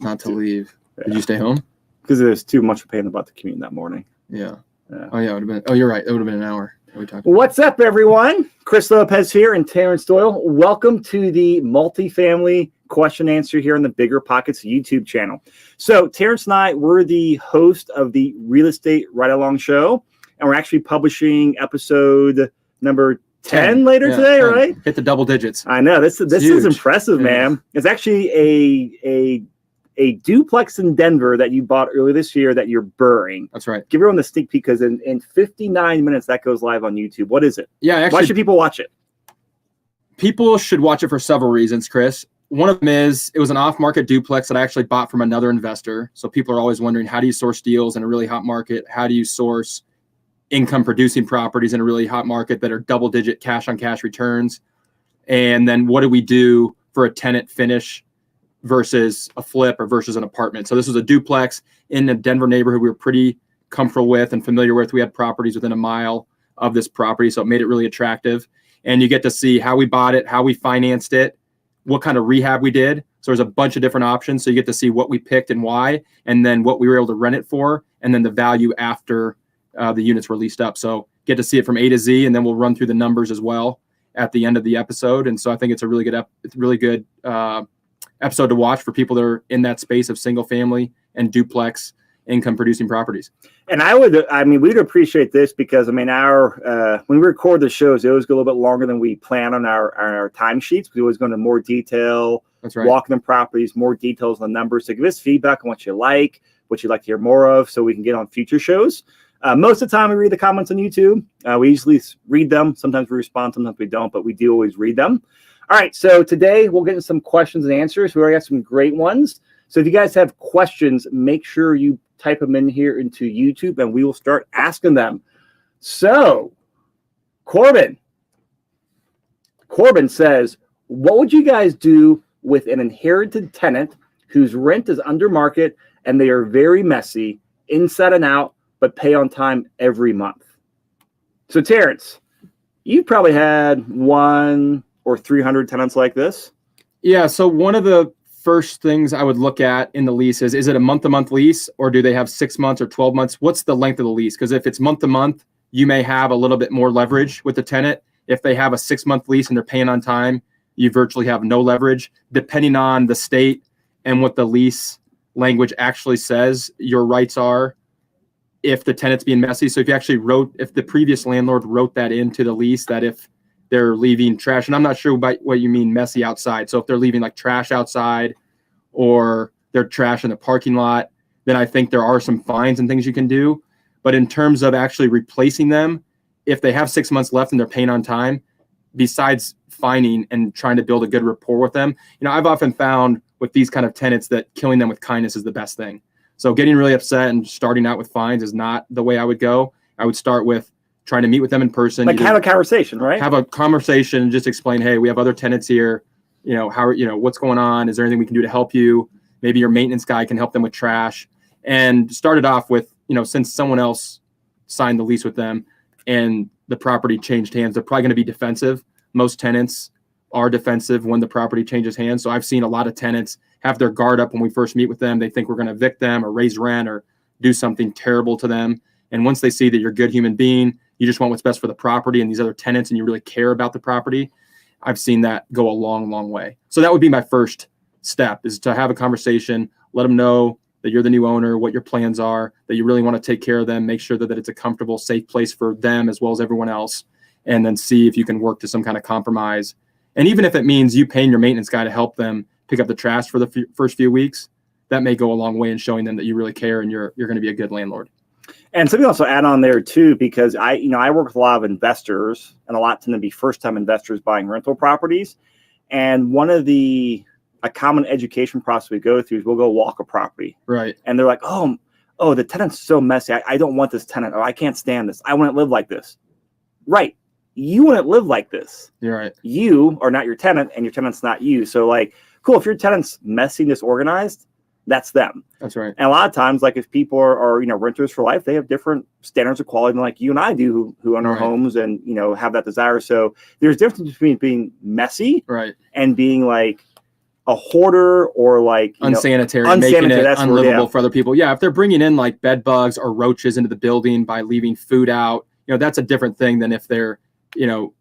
not to leave. Yeah. Did you stay home? Because there's too much of a pain about the commute that morning. Yeah. Oh, yeah. It would have been. Oh, you're right. It would have been an hour. What's up, everyone? Chris Lopez here and Terrance Doyle. Welcome to the Multifamily Question Answer here on the Bigger Pockets YouTube channel. So Terrance and I, we're the host of the Real Estate Ride Along Show, and we're actually publishing episode number 10 later today, 10. Right? Hit the double digits. I know. This is impressive, man. It's actually a duplex in Denver that you bought earlier this year that you're burring. That's right. Give everyone the sneak peek because in 59 minutes that goes live on YouTube. What is it? Yeah, actually, why should people watch it? People should watch it for several reasons, Chris. One of them is it was an off-market duplex that I actually bought from another investor. So people are always wondering, how do you source deals in a really hot market? How do you source income-producing properties in a really hot market that are double-digit cash-on-cash returns? And then what do we do for a tenant finish versus a flip or versus an apartment? So this was a duplex in a Denver neighborhood we were pretty comfortable with and familiar with. We had properties within a mile of this property, so it made it really attractive. And you get to see how we bought it, how we financed it, what kind of rehab we did. So there's a bunch of different options. So you get to see what we picked and why, and then what we were able to rent it for, and then the value after the units were leased up. So get to see it from A to Z, and then we'll run through the numbers as well at the end of the episode. And so I think it's a really good episode to watch for people that are in that space of single family and duplex income producing properties. And we'd appreciate this because our when we record the shows, they always go a little bit longer than we plan on our timesheets. We always go into more detail. That's right. Walking the properties, more details on the numbers. So give us feedback on what you'd like to hear more of, so we can get on future shows. Most of the time we read the comments on YouTube. We usually read them. Sometimes we respond, sometimes we don't, but we do always read them. All right, so today we'll get into some questions and answers. We already got some great ones. So if you guys have questions, make sure you type them in here into YouTube, and we will start asking them. So, Corbin says, what would you guys do with an inherited tenant whose rent is under market and they are very messy, inside and out, but pay on time every month? So, Terrance, you probably had 1 or 300 tenants like this? Yeah. So one of the first things I would look at in the lease is it a month-to-month lease, or do they have 6 months or 12 months? What's the length of the lease? Because if it's month-to-month, you may have a little bit more leverage with the tenant. If they have a 6-month lease and they're paying on time, you virtually have no leverage. Depending on the state and what the lease language actually says, your rights are if the tenant's being messy. So if the previous landlord wrote that into the lease, that if they're leaving trash, and I'm not sure about what you mean messy outside. So if they're leaving like trash outside or they're trash in the parking lot, then I think there are some fines and things you can do. But in terms of actually replacing them, if they have 6 months left and they're paying on time, besides fining and trying to build a good rapport with them, I've often found with these kind of tenants that killing them with kindness is the best thing. So getting really upset and starting out with fines is not the way I would go. I would start with trying to meet with them in person. Like have a conversation, right? Have a conversation and just explain, hey, we have other tenants here. What's going on? Is there anything we can do to help you? Maybe your maintenance guy can help them with trash. And start it off with, since someone else signed the lease with them and the property changed hands, they're probably going to be defensive. Most tenants are defensive when the property changes hands. So I've seen a lot of tenants have their guard up when we first meet with them. They think we're going to evict them or raise rent or do something terrible to them. And once they see that you're a good human being, you just want what's best for the property and these other tenants, and you really care about the property, I've seen that go a long, long way. So that would be my first step, is to have a conversation, let them know that you're the new owner, what your plans are, that you really want to take care of them, make sure that it's a comfortable, safe place for them as well as everyone else, and then see if you can work to some kind of compromise. And even if it means you paying your maintenance guy to help them pick up the trash for the first few weeks, that may go a long way in showing them that you really care and you're going to be a good landlord. And something also add on there too, because I work with a lot of investors, and a lot tend to be first-time investors buying rental properties. And one of a common education process we go through is we'll go walk a property. Right. And they're like, oh, the tenant's so messy. I don't want this tenant, or I can't stand this. I wouldn't live like this. Right. You wouldn't live like this. You're right. You are not your tenant, and your tenant's not you. So like, cool, if your tenant's messy and disorganized, that's them. That's right. And a lot of times, like if people are renters for life, they have different standards of quality than like you and I do who own our homes and, have that desire. So there's a difference between being messy right. and being like a hoarder or like unsanitary, unsanitary, making it that's the word, unlivable yeah. for other people. Yeah, if they're bringing in like bed bugs or roaches into the building by leaving food out, that's a different thing than if they're,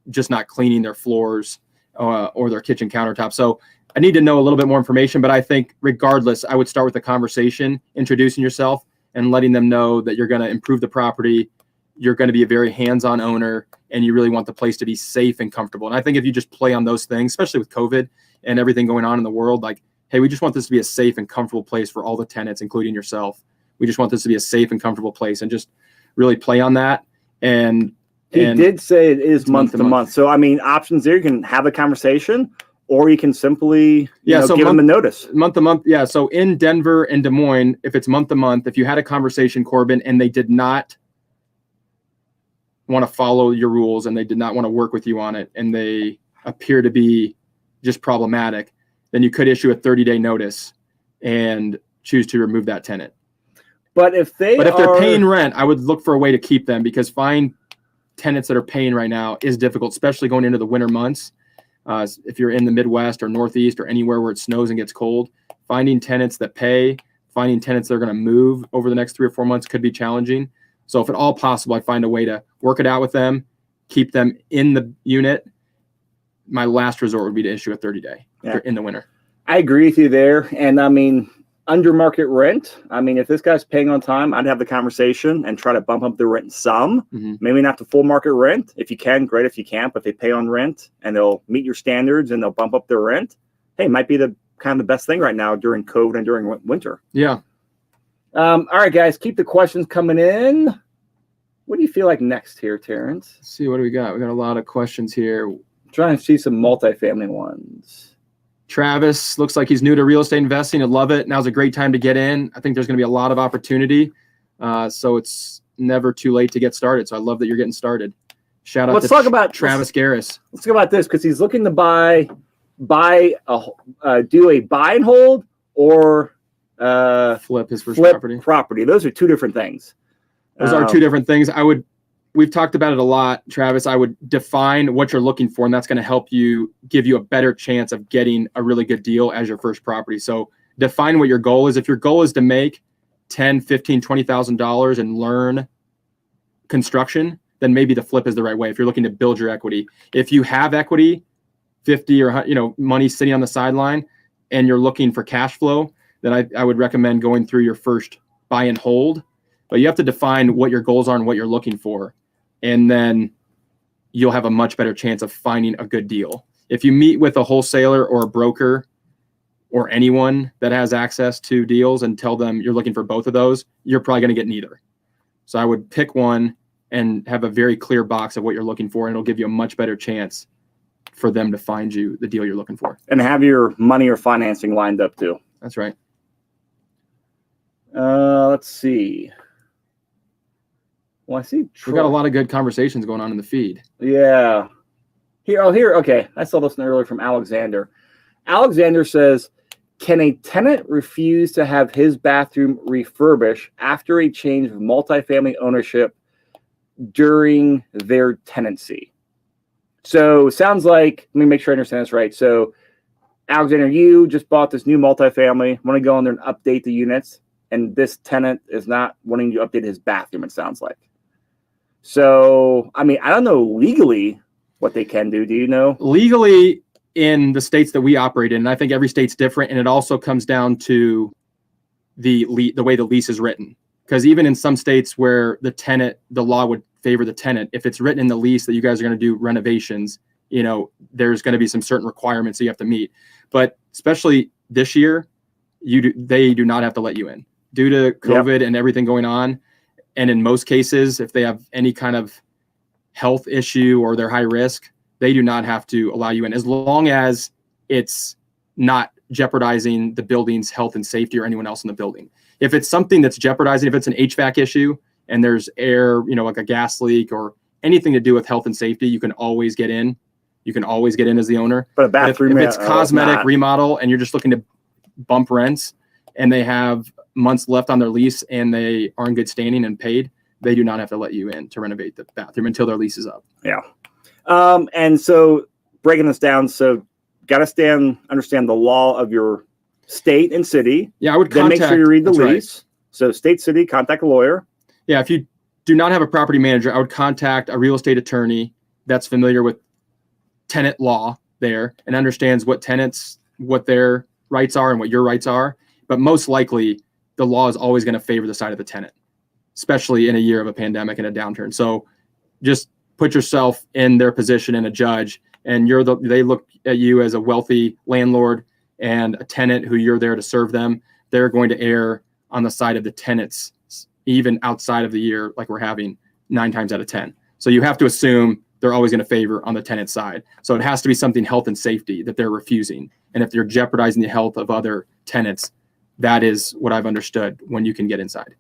just not cleaning their floors or their kitchen countertop. So I need to know a little bit more information, but I think regardless, I would start with the conversation, introducing yourself and letting them know that you're going to improve the property. You're going to be a very hands-on owner and you really want the place to be safe and comfortable. And I think if you just play on those things, especially with COVID and everything going on in the world, like, hey, we just want this to be a safe and comfortable place for all the tenants, including yourself. We just want this to be a safe and comfortable place, and just really play on that. And he did say it is month to month. So, I mean, options there, you can have a conversation or you can simply give them a notice. Month to month. Yeah. So in Denver and Des Moines, if it's month to month, if you had a conversation, Corbin, and they did not want to follow your rules and they did not want to work with you on it and they appear to be just problematic, then you could issue a 30-day notice and choose to remove that tenant. But if they're paying rent, I would look for a way to keep them, because finding tenants that are paying right now is difficult, especially going into the winter months. If you're in the Midwest or Northeast or anywhere where it snows and gets cold, finding tenants that pay, finding tenants that are going to move over the next 3 or 4 months could be challenging. So if at all possible, I find a way to work it out with them, keep them in the unit. My last resort would be to issue a 30-day in the winter. I agree with you there. And I mean, under market rent, I mean, if this guy's paying on time, I'd have the conversation and try to bump up the rent some. Maybe not to full market rent. If you can, great. If you can't, but they pay on rent and they'll meet your standards and they'll bump up their rent, hey, it might be the kind of the best thing right now during COVID and during winter. Yeah. All right, guys, keep the questions coming in. What do you feel like next here, Terrance? Let's see, what do we got? We got a lot of questions here. I'm trying to see some multifamily ones. Travis looks like he's new to real estate investing and love it. Now's a great time to get in. I think there's going to be a lot of opportunity. So it's never too late to get started. So I love that you're getting started. Shout out to Travis Garris. Let's talk about this, because he's looking to do a buy and hold or flip his first property. Those are two different things. Those are two different things. We've talked about it a lot, Travis. I would define what you're looking for, and that's going to give you a better chance of getting a really good deal as your first property. So define what your goal is. If your goal is to make $10,000, $15,000, $20,000 and learn construction, then maybe the flip is the right way. If you're looking to build your equity, if you have equity, 50 or money sitting on the sideline, and you're looking for cash flow, then I would recommend going through your first buy and hold. But you have to define what your goals are and what you're looking for. And then you'll have a much better chance of finding a good deal. If you meet with a wholesaler or a broker or anyone that has access to deals and tell them you're looking for both of those, you're probably going to get neither. So I would pick one and have a very clear box of what you're looking for, and it'll give you a much better chance for them to find you the deal you're looking for. And have your money or financing lined up too. That's right. Let's see. Well, I see We've got a lot of good conversations going on in the feed. Yeah. Here. Okay. I saw this earlier from Alexander. Alexander says, can a tenant refuse to have his bathroom refurbished after a change of multifamily ownership during their tenancy? So sounds like, let me make sure I understand this right. So Alexander, you just bought this new multifamily, want to go in there and update the units, and this tenant is not wanting to update his bathroom, it sounds like. So, I mean, I don't know legally what they can do. Do you know? Legally, in the states that we operate in, and I think every state's different, and it also comes down to the way the lease is written. Because even in some states where the law would favor the tenant, if it's written in the lease that you guys are going to do renovations, there's going to be some certain requirements that you have to meet. But especially this year, they do not have to let you in due to COVID and everything going on. And in most cases, if they have any kind of health issue or they're high risk, they do not have to allow you in, as long as it's not jeopardizing the building's health and safety or anyone else in the building. If it's something that's jeopardizing, if it's an HVAC issue and there's air, like a gas leak or anything to do with health and safety, you can always get in. You can always get in as the owner. But a bathroom, if it's cosmetic remodel and you're just looking to bump rents and they have months left on their lease and they are in good standing and paid, they do not have to let you in to renovate the bathroom until their lease is up. Yeah. And so breaking this down, so got to understand the law of your state and city. Yeah, I would then contact. Make sure you read the that's lease. Right. So state, city, contact a lawyer. Yeah, if you do not have a property manager, I would contact a real estate attorney that's familiar with tenant law there and understands what tenants, what their rights are and what your rights are. But most likely, the law is always going to favor the side of the tenant, especially in a year of a pandemic and a downturn. So just put yourself in their position and a judge, and they look at you as a wealthy landlord and a tenant who you're there to serve them. They're going to err on the side of the tenants, even outside of the year, like we're having 9 times out of 10. So you have to assume they're always going to favor on the tenant side. So it has to be something health and safety that they're refusing. And if you're jeopardizing the health of other tenants, that is what I've understood when you can get inside.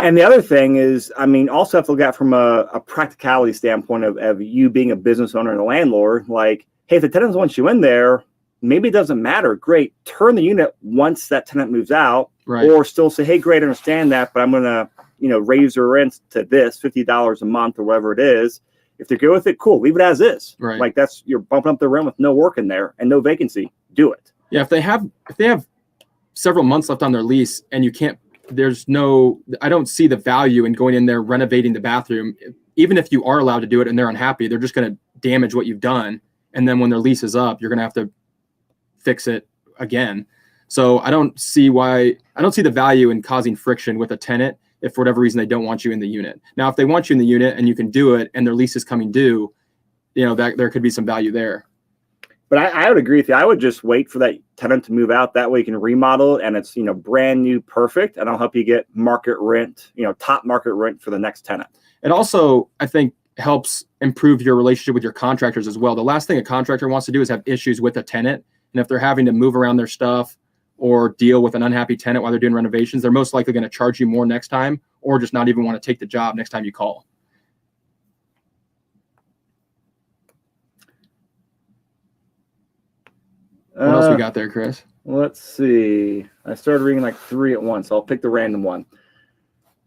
And the other thing is, I mean, also have to look at from a practicality standpoint of you being a business owner and a landlord, like, hey, if the tenants want you in there, maybe it doesn't matter. Great. Turn the unit once that tenant moves out, right. Or still say, hey, great, I understand that, but I'm going to, raise your rent to this $50 a month or whatever it is. If they go with it, cool. Leave it as is. Right. Like you're bumping up the rent with no work in there and no vacancy. Do it. Yeah. If they have several months left on their lease and you can't, I don't see the value in going in there, renovating the bathroom. Even if you are allowed to do it and they're unhappy, they're just going to damage what you've done. And then when their lease is up, you're going to have to fix it again. So I don't see the value in causing friction with a tenant if for whatever reason they don't want you in the unit. Now, if they want you in the unit and you can do it and their lease is coming due, that there could be some value there. But I would agree with you. I would just wait for that tenant to move out. That way you can remodel it and it's, brand new, perfect. And I'll help you get market rent, top market rent for the next tenant. It also, I think, helps improve your relationship with your contractors as well. The last thing a contractor wants to do is have issues with a tenant. And if they're having to move around their stuff or deal with an unhappy tenant while they're doing renovations, they're most likely going to charge you more next time or just not even want to take the job next time you call. What else we got there, Chris? Let's see. I started reading like 3 at once. So I'll pick the random one.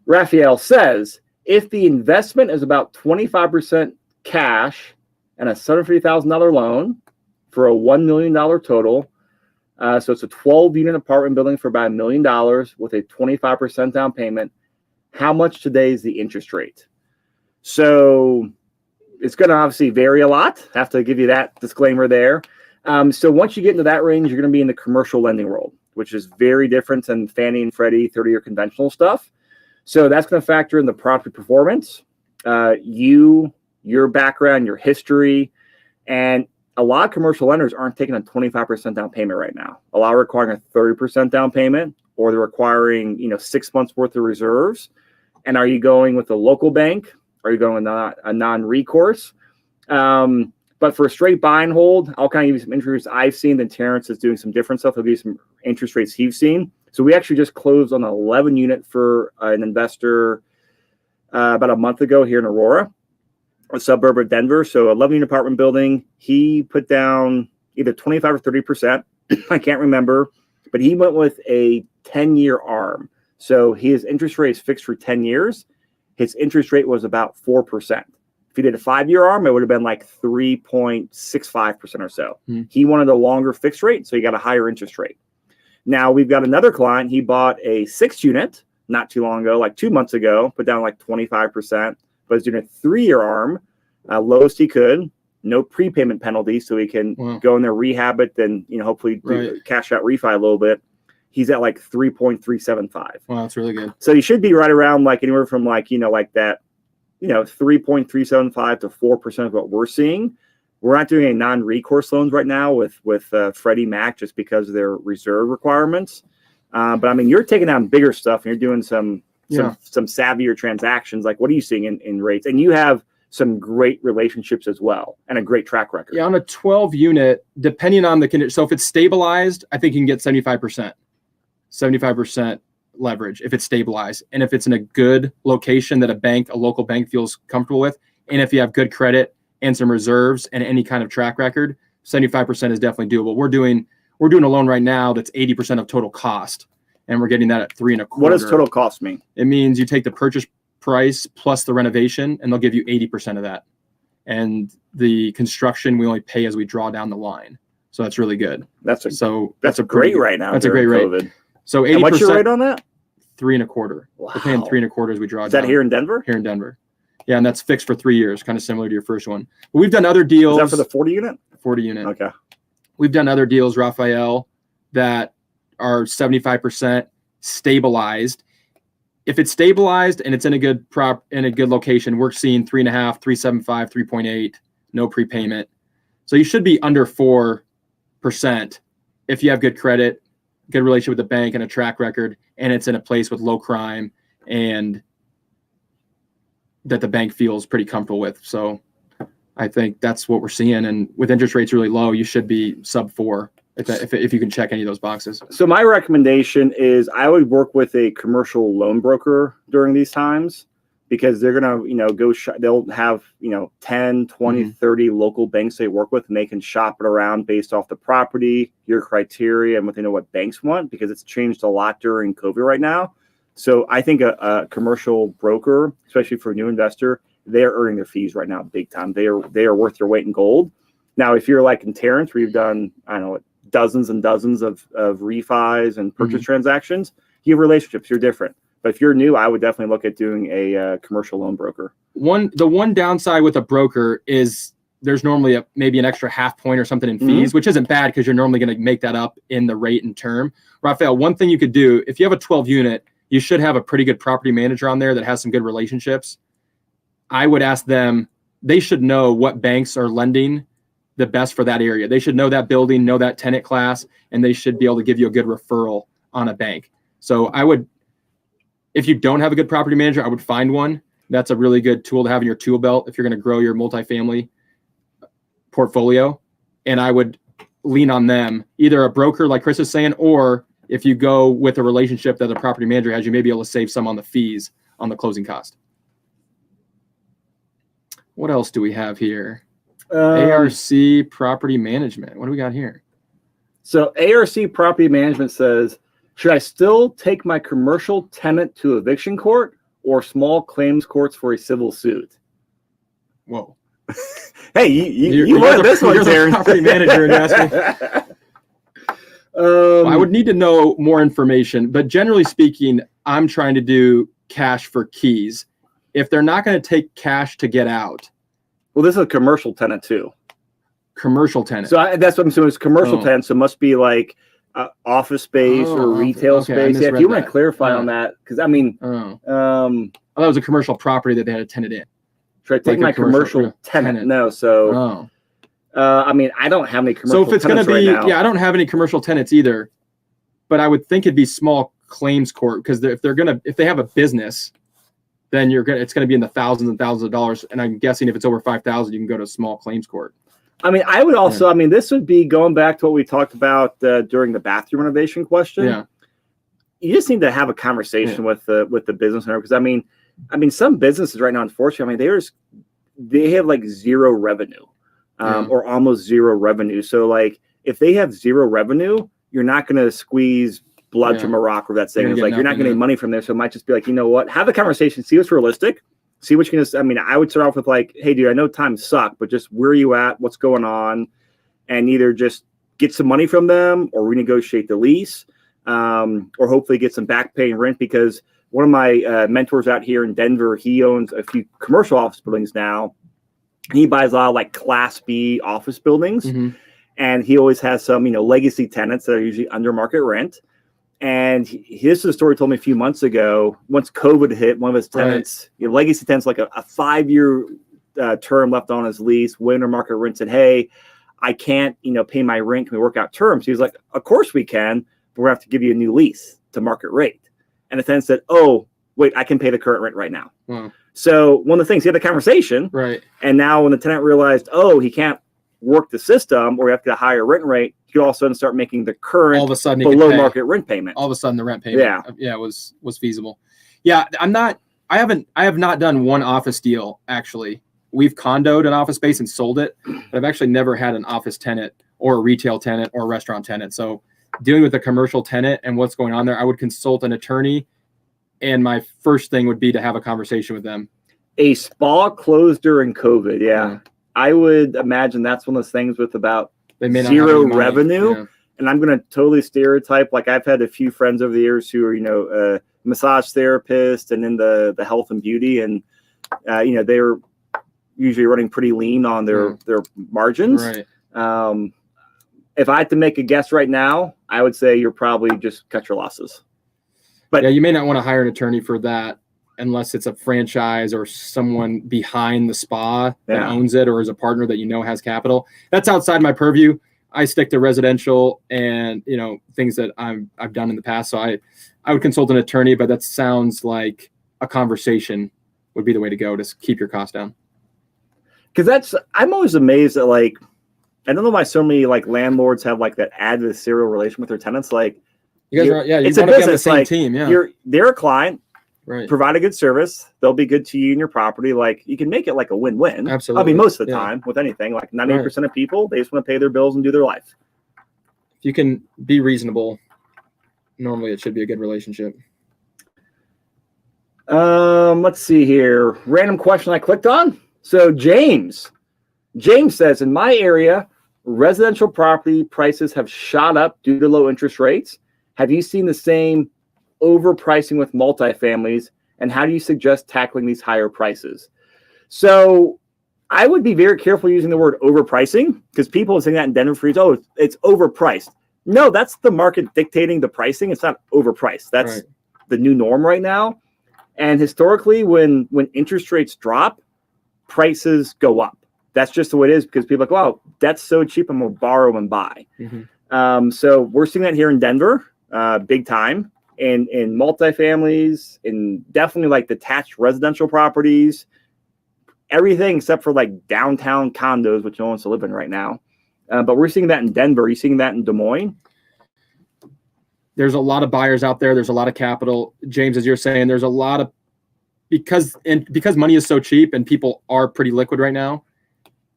Raphael says, if the investment is about 25% cash and a $750,000 loan for a $1 million total, so it's a 12-unit apartment building for about $1 million with a 25% down payment, how much today is the interest rate? So it's going to obviously vary a lot. I have to give you that disclaimer there. So once you get into that range, you're going to be in the commercial lending world, which is very different than Fannie and Freddie 30-year conventional stuff. So that's going to factor in the property performance, your background, your history, and a lot of commercial lenders aren't taking a 25% down payment right now. A lot are requiring a 30% down payment, or they're requiring 6 months worth of reserves. And are you going with a local bank? Are you going with a non-recourse? But for a straight buy and hold, I'll kind of give you some interest rates I've seen. Then Terrance is doing some different stuff. He'll give you some interest rates he's seen. So we actually just closed on an 11 unit for an investor about a month ago here in Aurora, a suburb of Denver. So 11 unit apartment building. He put down either 25 or 30%. I can't remember, but he went with a 10-year ARM. So his interest rate is fixed for 10 years. His interest rate was about 4%. If he did a 5-year ARM, it would have been like 3.65% or so. He wanted a longer fixed rate, so he got a higher interest rate. Now we've got another client. He bought a 6-unit not too long ago, like 2 months ago, put down like 25%, but he's doing a 3-year ARM, lowest he could, no prepayment penalty, so he can go in there, rehab it, then hopefully cash out refi a little bit. He's at like 3.375. Wow, that's really good. So you should be right around like anywhere from like like that. 3.375 to 4% of what we're seeing. We're not doing any non-recourse loans right now with Freddie Mac just because of their reserve requirements. But I mean, you're taking on bigger stuff and you're doing some savvier transactions. Like, what are you seeing in rates? And you have some great relationships as well and a great track record. Yeah, on a 12 unit, depending on the condition. So if it's stabilized, I think you can get 75% leverage if it's stabilized, and if it's in a good location that a local bank feels comfortable with, and if you have good credit and some reserves and any kind of track record, 75% is definitely doable. We're doing a loan right now that's 80% of total cost, and we're getting that at 3.25. What does total cost mean? It means you take the purchase price plus the renovation, and they'll give you 80% of that, and the construction we only pay as we draw down the line. So that's really good. That's a great great right now. That's a great rate. COVID. So 80%. And what's your rate on that? 3.25. Wow. We're paying 3.25 as we draw. Is that here in Denver? Here in Denver. Yeah, and that's fixed for 3 years, kind of similar to your first one. But we've done other deals. Is that for the 40 unit? 40 unit. Okay. We've done other deals, Raphael, that are 75% stabilized. If it's stabilized and it's in a good location, we're seeing 3.5, 3.75, 3.8, no prepayment. So you should be under 4% if you have good credit, good relationship with the bank, and a track record, and it's in a place with low crime and that the bank feels pretty comfortable with. So I think that's what we're seeing. And with interest rates really low, you should be sub 4 if you can check any of those boxes. So my recommendation is I would work with a commercial loan broker during these times, because they're going to, they'll have, 10, 20, 30 local banks they work with, and they can shop it around based off the property, your criteria, and what they know what banks want, because it's changed a lot during COVID right now. So I think a commercial broker, especially for a new investor, they're earning their fees right now big time. They are worth their weight in gold. Now, if you're like in Terrance, where you've done, dozens and dozens of refis and purchase transactions, you have relationships, you're different. But if you're new, I would definitely look at doing a commercial loan broker. The one downside with a broker is there's normally maybe an extra half point or something in fees, which isn't bad because you're normally going to make that up in the rate and term. Raphael, one thing you could do, if you have a 12 unit, you should have a pretty good property manager on there that has some good relationships. I would ask them, they should know what banks are lending the best for that area. They should know that building, know that tenant class, and they should be able to give you a good referral on a bank. So I would, if you don't have a good property manager, I would find one. That's a really good tool to have in your tool belt if you're going to grow your multifamily portfolio. And I would lean on them, either a broker like Chris is saying, or if you go with a relationship that the property manager has, you may be able to save some on the fees on the closing cost. What else do we have here? ARC property management. What do we got here? So ARC property management says, should I still take my commercial tenant to eviction court or small claims courts for a civil suit? Whoa. Hey, you wanted this one, Terrance. Property manager and ask me. I would need to know more information, but generally speaking, I'm trying to do cash for keys. If they're not going to take cash to get out. Well, this is a commercial tenant too. Commercial tenant. So that's what I'm saying. It's commercial tenant. So it must be like office space or retail space. Yeah, if you want to clarify on that, because I mean, that was a commercial property that they had a tenant in. Should I take my commercial tenant? No. So, I mean, I don't have any commercial. So if it's going to be, I don't have any commercial tenants either, but I would think it'd be small claims court, because if they have a business, then it's going to be in the thousands and thousands of dollars. And I'm guessing if it's over 5,000, you can go to a small claims court. I mean, I would also, I mean, this would be going back to what we talked about during the bathroom renovation question. Yeah. You just need to have a conversation with the business owner. Because I mean, some businesses right now, unfortunately, I mean, they have like zero revenue or almost zero revenue. So like, if they have zero revenue, you're not going to squeeze blood from a rock, or that saying is like, you're not getting money from there. So it might just be like, you know what, have a conversation, see what's realistic, see what you're going to, I mean, I would start off with like, hey dude, I know times suck, but just where are you at? What's going on? And either just get some money from them or renegotiate the lease, or hopefully get some back paying rent, because one of my mentors out here in Denver, he owns a few commercial office buildings now. He buys a lot of like Class B office buildings, and he always has some, legacy tenants that are usually under market rent. And this is a story he told me a few months ago. Once COVID hit, one of his tenants, legacy tenants, like a 5-year term left on his lease, winter market rent, said, hey, I can't, pay my rent. Can we work out terms? He was like, of course we can, but we're going to have to give you a new lease to market rate. And the tenant said, oh, wait, I can pay the current rent right now. Wow. So one of the things, he had the conversation. Right. And now when the tenant realized, oh, he can't work the system, or we have to get a higher rent rate, you all of a sudden start making the current all of a sudden below market rent payment. All of a sudden the rent payment was feasible. Yeah, I have not done one office deal actually. We've condoed an office space and sold it, but I've actually never had an office tenant or a retail tenant or a restaurant tenant. So dealing with a commercial tenant and what's going on there, I would consult an attorney, and my first thing would be to have a conversation with them. A spa closed during COVID. Yeah. I would imagine that's one of those things with about They may not have zero any money. revenue. Yeah. And I'm going to totally stereotype. Like I've had a few friends over the years who are, massage therapists and in the health and beauty. And, they're usually running pretty lean on their margins. Right. If I had to make a guess right now, I would say you're probably just cut your losses. But yeah, you may not want to hire an attorney for that unless it's a franchise or someone behind the spa that owns it or is a partner that has capital. That's outside my purview. I stick to residential and things that I've done in the past. So I would consult an attorney, but that sounds like a conversation would be the way to go to keep your costs down. Because I'm always amazed at I don't know why so many landlords have that adversarial relation with their tenants. Like you guys are, it's a business. Same team, yeah. They're a client. Right. Provide a good service. They'll be good to you and your property. You can make it a win-win. Absolutely. I mean, most of the time with anything, 98% of people, they just want to pay their bills and do their life. If you can be reasonable, normally it should be a good relationship. Let's see here. Random question I clicked on. So James says, in my area, residential property prices have shot up due to low interest rates. Have you seen the same overpricing with multifamilies, and how do you suggest tackling these higher prices? So I would be very careful using the word overpricing, because people are saying that in Denver for years, it's overpriced. No, that's the market dictating the pricing. It's not overpriced. That's the new norm right now. And historically, when interest rates drop, prices go up. That's just the way it is, because people are like, wow, that's so cheap, I'm going to borrow and buy. Mm-hmm. So we're seeing that here in Denver, big time. In multifamilies, in definitely detached residential properties, everything except for downtown condos, which no one wants to live in right now. But we're seeing that in Denver. Are you seeing that in Des Moines? There's a lot of buyers out there. There's a lot of capital. James, as you're saying, there's a lot of, because money is so cheap and people are pretty liquid right now,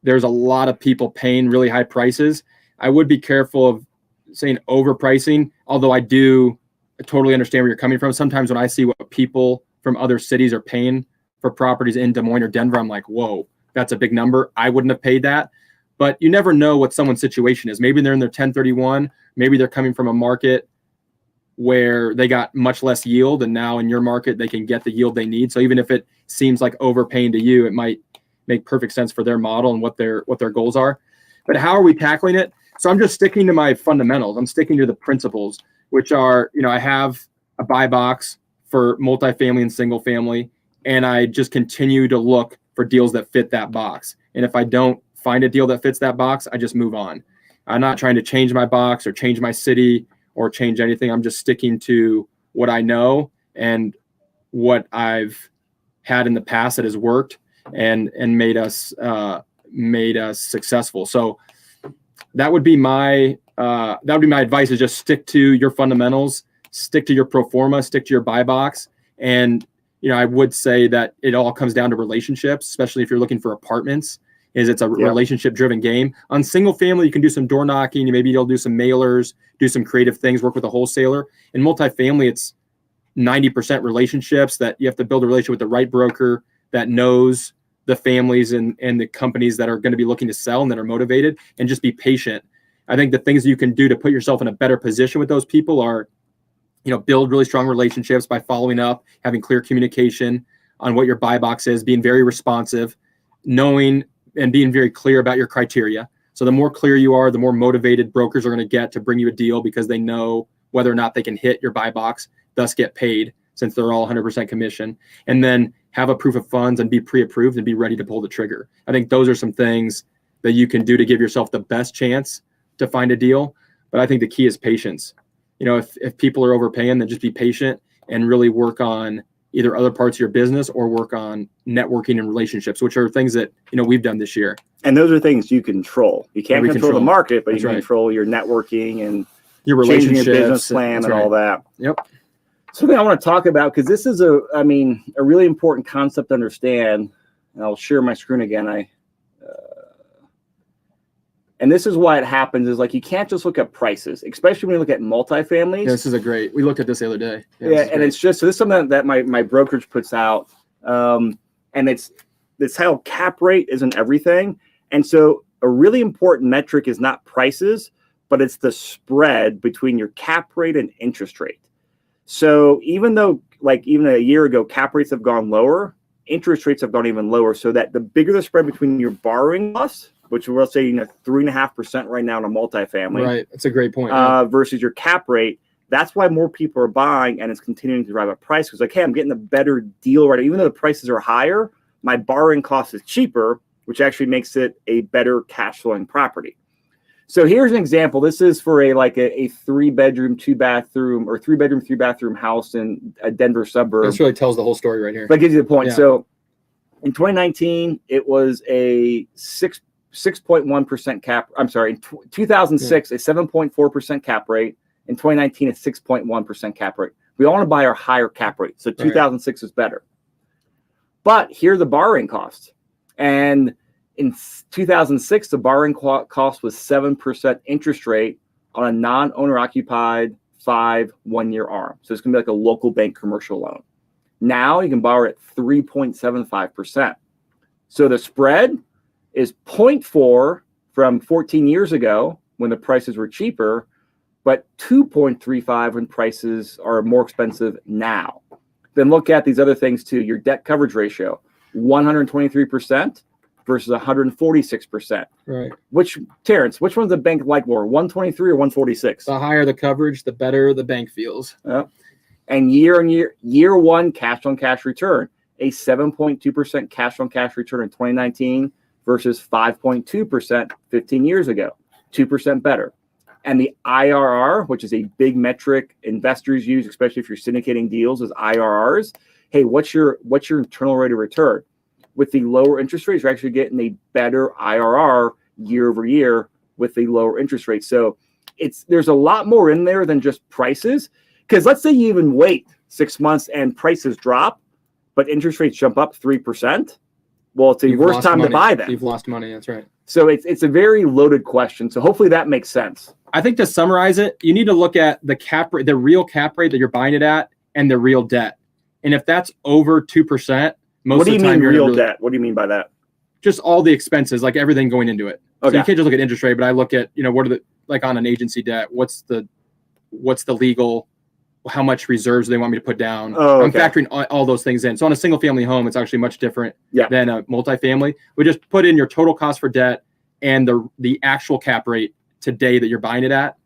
there's a lot of people paying really high prices. I would be careful of saying overpricing, although I totally understand where you're coming from. Sometimes when I see what people from other cities are paying for properties in Des Moines or Denver, I'm like, whoa, that's a big number. I wouldn't have paid that. But you never know what someone's situation is. Maybe they're in their 1031. Maybe they're coming from a market where they got much less yield, and now in your market they can get the yield they need. So even if it seems like overpaying to you, it might make perfect sense for their model and what their goals are. But how are we tackling it? So I'm just sticking to my fundamentals. I'm sticking to the principles, which are, I have a buy box for multifamily and single family, and I just continue to look for deals that fit that box. And if I don't find a deal that fits that box, I just move on. I'm not trying to change my box or change my city or change anything. I'm just sticking to what I know and what I've had in the past that has worked and made us successful. So that would be my advice, is just stick to your fundamentals, stick to your pro forma, stick to your buy box. And, I would say that it all comes down to relationships, especially if you're looking for apartments, it's a relationship driven game. On single family, you can do some door knocking. Maybe you'll do some mailers, do some creative things, work with a wholesaler. In multifamily, it's 90% relationships, that you have to build a relationship with the right broker that knows the families and the companies that are going to be looking to sell and that are motivated, and just be patient. I think the things you can do to put yourself in a better position with those people are, build really strong relationships by following up, having clear communication on what your buy box is, being very responsive, knowing and being very clear about your criteria. So the more clear you are, the more motivated brokers are going to get to bring you a deal, because they know whether or not they can hit your buy box, thus get paid, since they're all 100% commission. And then have a proof of funds and be pre-approved and be ready to pull the trigger. I think those are some things that you can do to give yourself the best chance to find a deal. But I think the key is patience. If people are overpaying, then just be patient and really work on either other parts of your business or work on networking and relationships, which are things that, we've done this year. And those are things you control. You can't control the market, but you can control your networking and your relationships, your business plan and all that. Yep. Something I want to talk about, because this is a really important concept to understand. And I'll share my screen again. And this is why it happens, is you can't just look at prices, especially when you look at multifamilies. Yeah, this is we looked at this the other day. And it's just, so this is something that my brokerage puts out. And it's how cap rate isn't everything. And so a really important metric is not prices, but it's the spread between your cap rate and interest rate. So even though, like even a year ago, cap rates have gone lower, interest rates have gone even lower. So that the bigger the spread between your borrowing costs, which we'll say 3.5% right now in a multifamily, right? That's a great point. Versus your cap rate. That's why more people are buying, and it's continuing to drive up price. Because like, hey, I'm getting a better deal right now. Even though the prices are higher, my borrowing cost is cheaper, which actually makes it a better cash flowing property. So here's an example. This is for a 3-bedroom, 2-bathroom, or 3-bedroom, 3-bathroom house in a Denver suburb. This really tells the whole story right here. That gives you the point. Yeah. So in 2019, it was a 6.1% cap. I'm sorry, in 2006, a 7.4% cap rate. In 2019, it's 6.1% cap rate. We all want to buy our higher cap rate. So 2006 is better. But here are the borrowing costs. And in 2006, the borrowing cost was 7% interest rate on a non-owner occupied 5 1-year ARM. So it's going to be like a local bank commercial loan. Now you can borrow at 3.75%. So the spread is 0.4 from 14 years ago when the prices were cheaper, but 2.35 when prices are more expensive now. Then look at these other things too. Your debt coverage ratio, 123% versus 146%. Right. Terrance, which one's the bank like more, 123 or 146? The higher the coverage, the better the bank feels. And year one cash on cash return, a 7.2% cash on cash return in 2019 versus 5.2% 15 years ago, 2% better. And the IRR, which is a big metric investors use, especially if you're syndicating deals, is IRRs. Hey, what's your internal rate of return? With the lower interest rates, you're actually getting a better IRR year over year with the lower interest rates. So there's a lot more in there than just prices. Because let's say you even wait 6 months and prices drop, but interest rates jump up 3%. Well, it's the worst time to buy them. You've lost money. That's right. So it's a very loaded question. So hopefully that makes sense. I think to summarize it, you need to look at the cap rate, the real cap rate that you're buying it at, and the real debt. And if that's over 2%, most of the time, real debt? What do you mean by that? Just all the expenses, like everything going into it. Okay. So you can't just look at interest rate, but I look at, what are the, like on an agency debt, what's the legal, how much reserves they want me to put down. I'm factoring all those things in. So on a single family home, it's actually much different than a multifamily. We just put in your total cost for debt and the actual cap rate today that you're buying it at.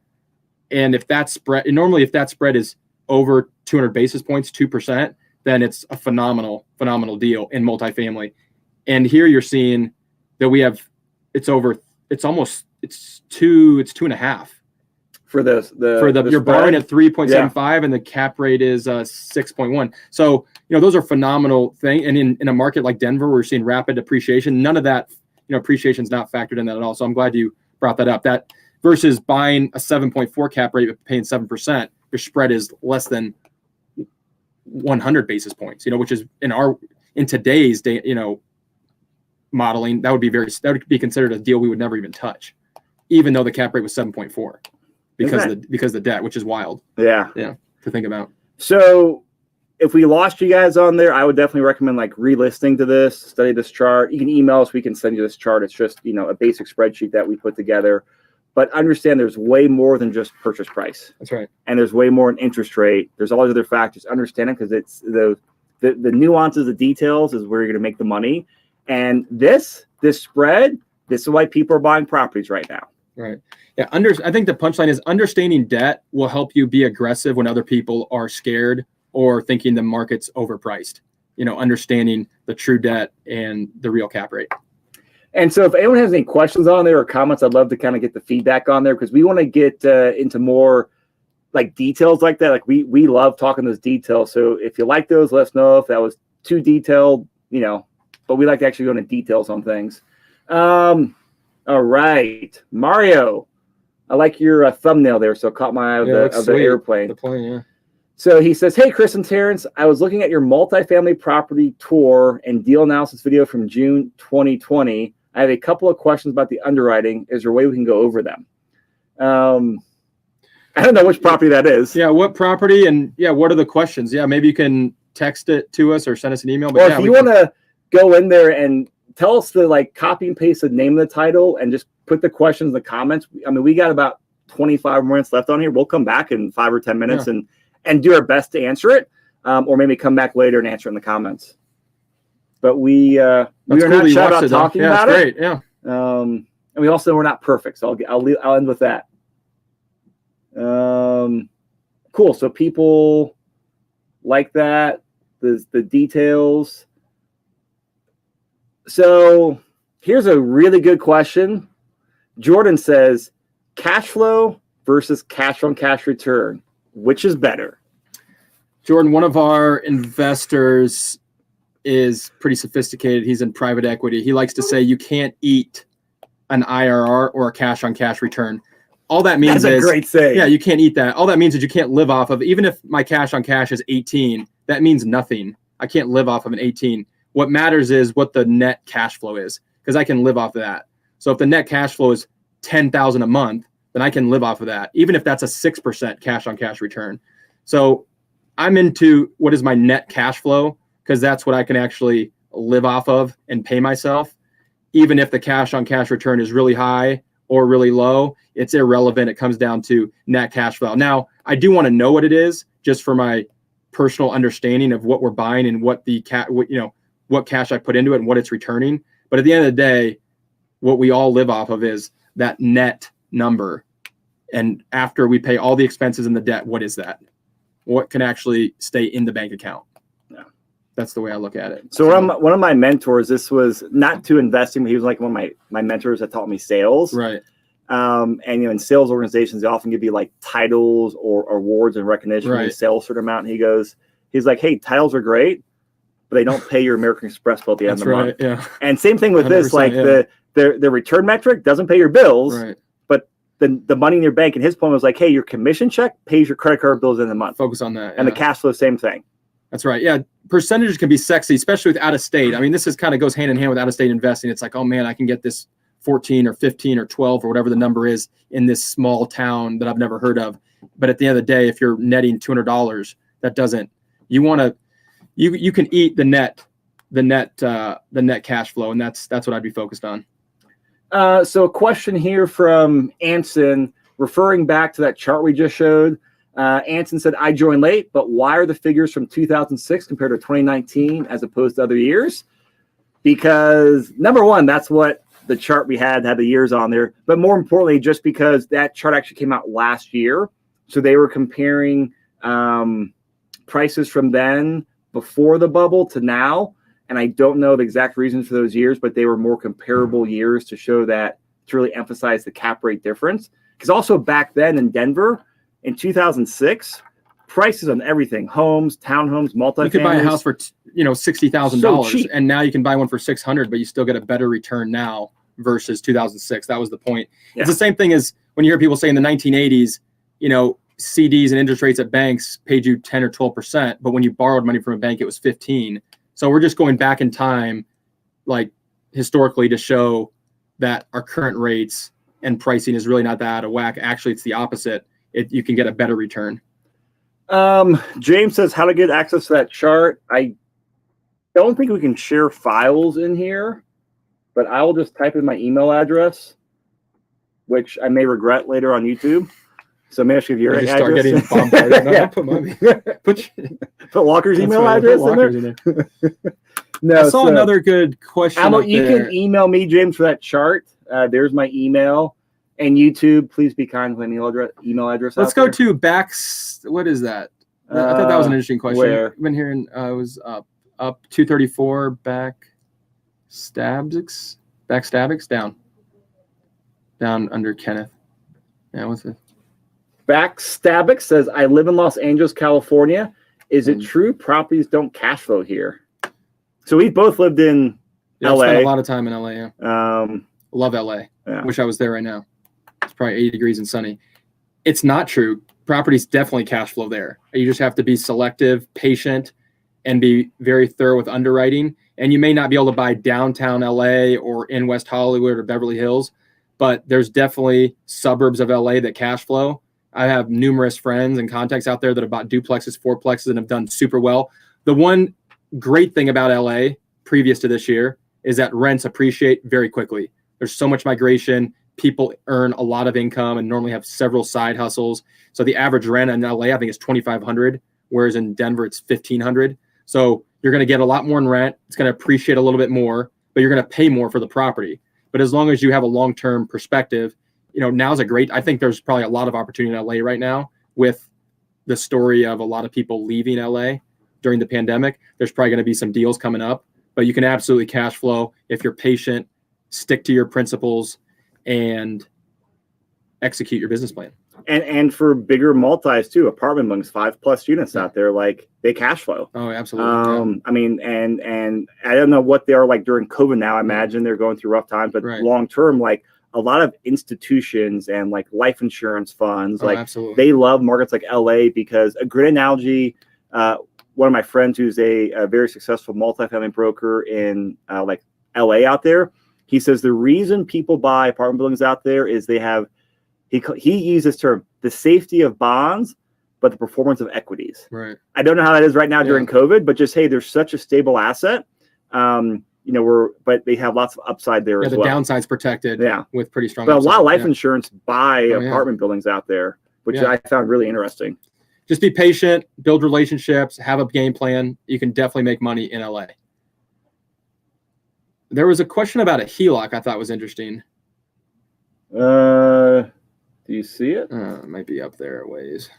And if that spread, normally if that spread is over 200 basis points, 2%, then it's a phenomenal deal in multifamily. And here you're seeing that it's 2.5 for you're borrowing at 3.75 and the cap rate is 6.1. So, those are phenomenal thing. And in a market like Denver, where we're seeing rapid appreciation, none of that, appreciation is not factored in that at all. So I'm glad you brought that up. That versus buying a 7.4 cap rate, but paying 7%, your spread is less than 100 basis points, which is in today's day, modeling, that would be considered a deal we would never even touch, even though the cap rate was 7.4 because the debt, which is wild. Yeah, to think about. So if we lost you guys on there, I would definitely recommend re-listening to this, study this chart. You can email us. We can send you this chart. It's just, a basic spreadsheet that we put together. But understand there's way more than just purchase price. That's right. And there's way more in interest rate. There's all these other factors. Understand it because it's the nuances, the details is where you're going to make the money. And this spread, this is why people are buying properties right now. Right. Yeah. I think the punchline is understanding debt will help you be aggressive when other people are scared or thinking the market's overpriced. Understanding the true debt and the real cap rate. And so if anyone has any questions on there or comments, I'd love to kind of get the feedback on there because we want to get into more details like that. We love talking those details. So if you like those, let us know if that was too detailed, but we like to actually go into details on things. All right, Mario, I like your thumbnail there. So it caught my eye of the airplane. The plane, yeah. So he says, hey, Chris and Terrance, I was looking at your multifamily property tour and deal analysis video from June 2020. I have a couple of questions about the underwriting. Is there a way we can go over them? I don't know which property that is. Yeah, what property and what are the questions? Yeah, maybe you can text it to us or send us an email. But if you want to go in there and tell us to like copy and paste the name of the title and just put the questions in the comments. I mean, we got about 25 minutes left on here. We'll come back in 5 or 10 minutes and do our best to answer it, or maybe come back later and answer in the comments. But we are not shy about talking about it. Great. Yeah. And we also know we're not perfect, so I'll end with that. Cool. So people like that. The details. So here's a really good question. Jordan says, cash flow versus cash on cash return, which is better? Jordan, one of our investors is pretty sophisticated. He's in private equity. He likes to say you can't eat an IRR or a cash on cash return. All that means That's a great saying. Yeah, you can't eat that. All that means is you can't live off of, even if my cash on cash is 18, that means nothing. I can't live off of an 18. What matters is what the net cash flow is, because I can live off of that. So if the net cash flow is $10,000 a month, then I can live off of that, even if that's a 6% cash on cash return. So I'm into what is my net cash flow, because that's what I can actually live off of and pay myself. Even if the cash on cash return is really high or really low, it's irrelevant. It comes down to net cash flow. Now, I do want to know what it is, just for my personal understanding of what we're buying and what the what cash I put into it and what it's returning. But at the end of the day, what we all live off of is that net number. And after we pay all the expenses and the debt, what is that? What can actually stay in the bank account? Yeah. That's the way I look at it. So one of my mentors, this was not to investing, but he was like one of my mentors that taught me sales. Right. And in sales organizations, they often give you like titles or awards and recognition for sales certain amount. And he's like, hey, titles are great, but they don't pay your American Express bill at the end of the month. Yeah. And same thing with this, like the return metric doesn't pay your bills, but the money in your bank. And his point was like, hey, your commission check pays your credit card bills in the month. Focus on that. And the cash flow, same thing. That's right. Yeah. Percentages can be sexy, especially with out of state. I mean, this is kind of goes hand in hand with out of state investing. It's like, oh man, I can get this 14 or 15 or 12 or whatever the number is in this small town that I've never heard of. But at the end of the day, if you're netting $200, that doesn't, you can eat the net cash flow. And that's what I'd be focused on. So a question here from Anson, referring back to that chart we just showed. Anson said, I joined late, but why are the figures from 2006 compared to 2019 as opposed to other years? Because number one, that's what the chart we had the years on there. But more importantly, just because that chart actually came out last year. So they were comparing prices from then before the bubble to now. And I don't know the exact reasons for those years, but they were more comparable years to show that, to really emphasize the cap rate difference. Because also back then in Denver, in 2006, prices on everything, homes, townhomes, multifamily. You could buy a house for $60,000, and now you can buy one for $600, but you still get a better return now versus 2006. That was the point. Yeah. It's the same thing as when you hear people say in the 1980s, CDs and interest rates at banks paid you 10 or 12%, but when you borrowed money from a bank, it was 15. So we're just going back in time, like historically, to show that our current rates and pricing is really not that out of whack. Actually, it's the opposite. You can get a better return. James says how to get access to that chart. I don't think we can share files in here, but I will just type in my email address, which I may regret later on YouTube. So maybe I should give your address. Start getting bombarded. Put Walker's email address in there. No, I saw another good question. You can email me, James, for that chart. There's my email. And YouTube, please be kind with my email address. Let's go to backs. What is that? I thought that was an interesting question. Where? I've been hearing it was up 234 backstabbix down under Kenneth. Yeah, what's it? Backstabbix says, I live in Los Angeles, California. Is it true properties don't cash flow here? So we both lived in LA. I spent a lot of time in LA. Yeah. Love LA. Yeah. Wish I was there right now. It's probably 80 degrees and sunny. It's not true. Properties definitely cash flow there. You just have to be selective, patient, and be very thorough with underwriting. And you may not be able to buy downtown LA or in West Hollywood or Beverly Hills, but there's definitely suburbs of LA that cash flow. I have numerous friends and contacts out there that have bought duplexes, fourplexes, and have done super well. The one great thing about LA previous to this year is that rents appreciate very quickly. There's so much migration. People earn a lot of income and normally have several side hustles. So the average rent in LA, I think, is $2,500, whereas in Denver, it's $1,500. So you're going to get a lot more in rent. It's going to appreciate a little bit more, but you're going to pay more for the property. But as long as you have a long-term perspective, now's I think there's probably a lot of opportunity in LA right now with the story of a lot of people leaving LA during the pandemic. There's probably going to be some deals coming up, but you can absolutely cash flow if you're patient, stick to your principles, and execute your business plan. And for bigger multis too, apartment buildings, 5+ units out there, like they cash flow. Oh, absolutely. I mean, and I don't know what they are like during COVID now. I imagine they're going through rough times, but long term, like a lot of institutions and like life insurance funds, they love markets like LA because a great analogy. One of my friends who's a very successful multifamily broker in like LA out there, he says the reason people buy apartment buildings out there is they have, he used this term, the safety of bonds, but the performance of equities. Right. I don't know how that is right now during COVID, but just, hey, there's such a stable asset. But they have lots of upside there as well. The downside's protected with pretty strong But upside. A lot of life insurance buy apartment buildings out there, which I found really interesting. Just be patient, build relationships, have a game plan. You can definitely make money in LA. There was a question about a Heloc I thought was interesting. Do you see it? It might be up there a ways.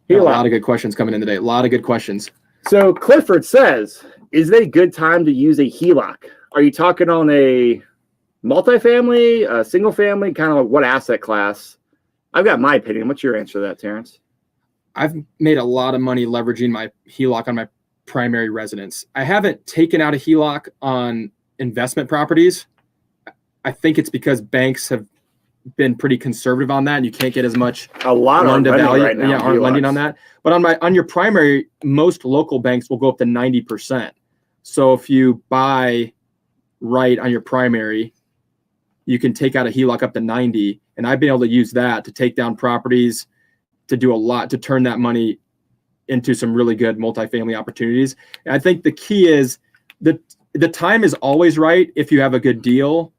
Heloc. A lot of good questions coming in today. A lot of good questions. So Clifford says, is it a good time to use a Heloc? Are you talking on a multifamily, a single family, kind of like what asset class? I've got my opinion. What's your answer to that, Terrance? I've made a lot of money leveraging my Heloc on my primary residence. I haven't taken out a Heloc on investment properties. I think it's because banks have been pretty conservative on that, and you can't get as much loan to value right now. Aren't lending on that. But on your primary, most local banks will go up to 90%. So if you buy right on your primary, you can take out a Heloc up to 90. And I've been able to use that to take down properties, to do a lot, to turn that money into some really good multifamily opportunities. And I think the key is that the time is always right if you have a good deal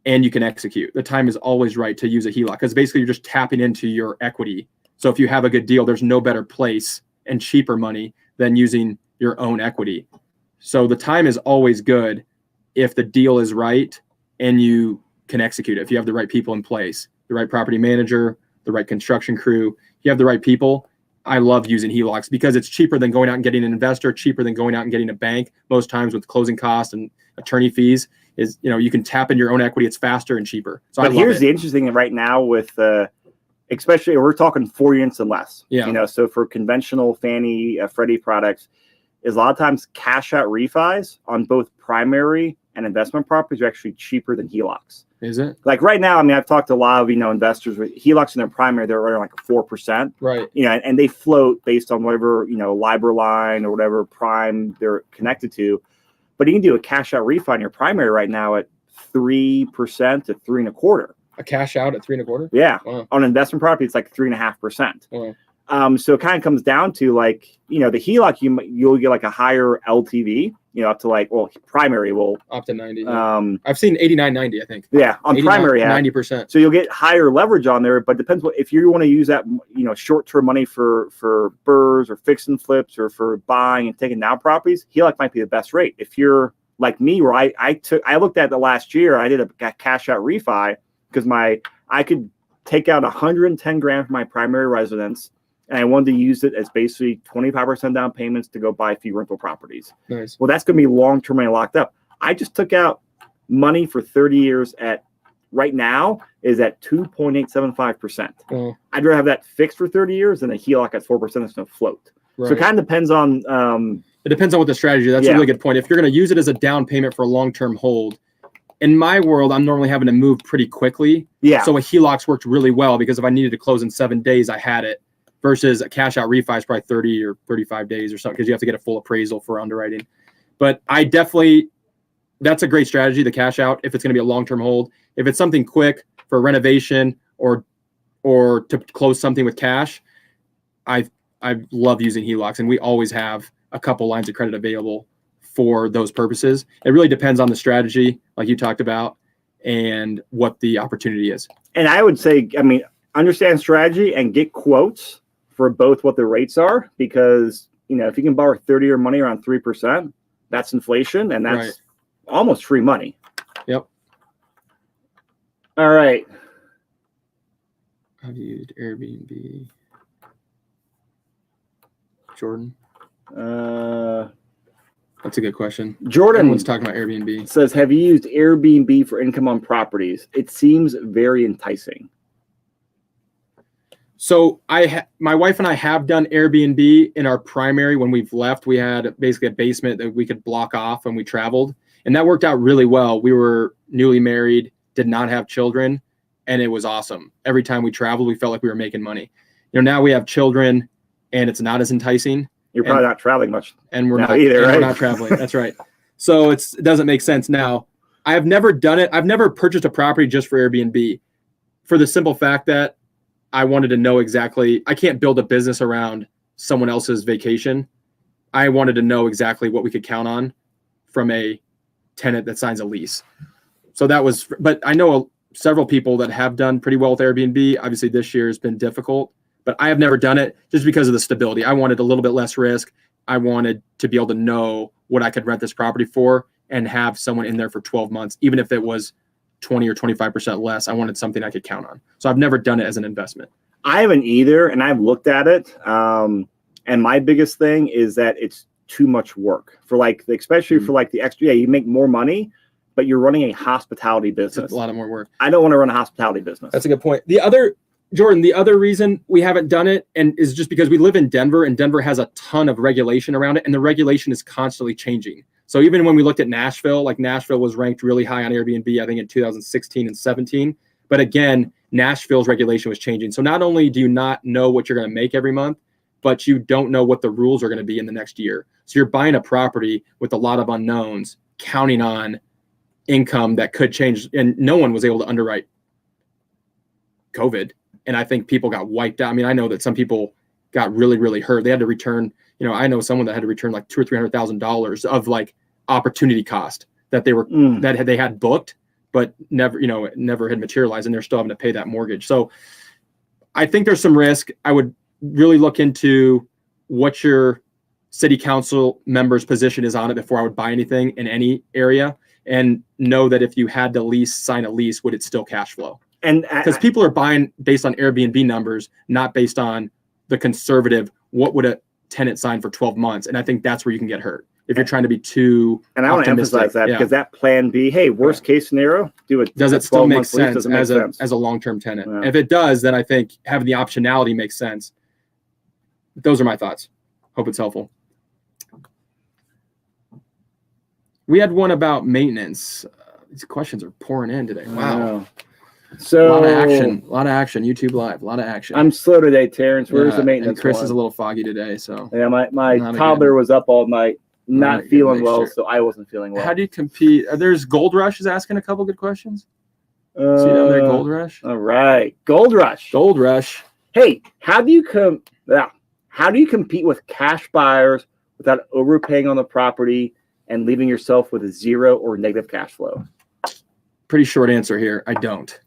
and you can execute. The time is always right to use a Heloc because basically you're just tapping into your equity. So if you have a good deal, there's no better place and cheaper money than using your own equity. So the time is always good if the deal is right and you can execute it. If you have the right people in place, the right property manager, the right construction crew, you have the right people. I love using Helocs because it's cheaper than going out and getting an investor, cheaper than going out and getting a bank. Most times with closing costs and attorney fees is, you can tap in your own equity. It's faster and cheaper. So but here's the interesting thing right now with, especially we're talking 4 units and less. Yeah. So for conventional Fannie, Freddie products, is a lot of times cash out refis on both primary and investment properties are actually cheaper than Helocs. Is it? Like right now, I mean, I've talked to a lot of, investors with Helocs in their primary, they're running like 4%. Right. And they float based on whatever, LIBOR line or whatever prime they're connected to. But you can do a cash out refi on your primary right now at 3% to 3.25%. A cash out at 3.25%? Yeah. Wow. On investment property, it's like 3.5%. Wow. So it kind of comes down to like, the Heloc, you'll get like a higher LTV, up to like, primary will up to 90. Yeah. I've seen 89, 90, I think. Yeah. On primary, 90%. So you'll get higher leverage on there, but depends if you want to use that, short-term money for BRRRRs or fix and flips or for buying and taking down properties, Heloc might be the best rate. If you're like me, where I looked at the last year, I did a cash out refi because I could take out 110 grand from my primary residence. And I wanted to use it as basically 25% down payments to go buy a few rental properties. Nice. Well, that's going to be long-term money locked up. I just took out money for 30 years right now is at 2.875%. Oh. I'd rather have that fixed for 30 years than a Heloc at 4% that's going to float. Right. So it kind of depends on. It depends on what the strategy. That's a really good point. If you're going to use it as a down payment for a long-term hold, in my world, I'm normally having to move pretty quickly. Yeah. So a Heloc's worked really well because if I needed to close in 7 days, I had it. Versus a cash out refi is probably 30 or 35 days or something because you have to get a full appraisal for underwriting. But that's a great strategy, the cash out, if it's going to be a long-term hold. If it's something quick for renovation or to close something with cash, I love using Helocs, and we always have a couple lines of credit available for those purposes. It really depends on the strategy, like you talked about, and what the opportunity is. And I would say, I mean, understand strategy and get quotes for both what the rates are, because, you know, if you can borrow 30-year money around 3%, that's inflation, and that's almost free money. Yep. All right. I've used Airbnb. Jordan? That's a good question. Jordan Everyone's talking about Airbnb. Says, have you used Airbnb for income on properties? It seems very enticing. So my wife and I have done Airbnb in our primary. When we've left, we had basically a basement that we could block off when we traveled. And that worked out really well. We were newly married, did not have children, and it was awesome. Every time we traveled, we felt like we were making money. You know, now we have children and it's not as enticing. You're probably not traveling much. And we're not not either, right? We're not traveling. That's right. So it doesn't make sense now. I have never done it. I've never purchased a property just for Airbnb, for the simple fact that I wanted to know exactly, I can't build a business around someone else's vacation. I wanted to know exactly what we could count on from a tenant that signs a lease. So that was, but I know several people that have done pretty well with Airbnb. Obviously this year has been difficult, but I have never done it just because of the stability. I wanted a little bit less risk. I wanted to be able to know what I could rent this property for and have someone in there for 12 months, even if it was 20 or 25% less. I wanted something I could count on. So I've never done it as an investment. I haven't either, and I've looked at it. And my biggest thing is that it's too much work for especially for the extra. Yeah, you make more money, but you're running a hospitality business. It's a lot of more work. I don't want to run a hospitality business. That's a good point. Jordan, the other reason we haven't done it is just because we live in Denver, and Denver has a ton of regulation around it, and the regulation is constantly changing. So even when we looked at Nashville, Nashville was ranked really high on Airbnb, I think in 2016 and 17. But again, Nashville's regulation was changing. So not only do you not know what you're going to make every month, but you don't know what the rules are going to be in the next year. So you're buying a property with a lot of unknowns, counting on income that could change. And no one was able to underwrite COVID. And I think people got wiped out. I mean, I know that some people got really, really hurt. They had to return, I know someone that had to return like $200,000 or $300,000 of opportunity cost that they had booked, but never had materialized, and they're still having to pay that mortgage. So I think there's some risk. I would really look into what your city council member's position is on it before I would buy anything in any area, and know that if you had to sign a lease, would it still cash flow? And because people are buying based on Airbnb numbers, not based on the conservative, what would a tenant sign for 12 months? And I think that's where you can get hurt if you're trying to be too optimistic. And I want to emphasize that because that plan B, hey, worst case scenario, do it. Does it still make sense as a long-term tenant? Yeah. If it does, then I think having the optionality makes sense. Those are my thoughts. Hope it's helpful. We had one about maintenance. These questions are pouring in today. Wow. So a lot of action. YouTube Live, a lot of action. I'm slow today, Terrance. Where's the maintenance? And Chris is a little foggy today, so yeah. My toddler was up all night, not feeling well, so I wasn't feeling well. How do you compete? There's Gold Rush is asking a couple good questions. See down there, Gold Rush. All right, Gold Rush. Gold Rush. Hey, how do you compete with cash buyers without overpaying on the property and leaving yourself with a zero or negative cash flow? Pretty short answer here. I don't.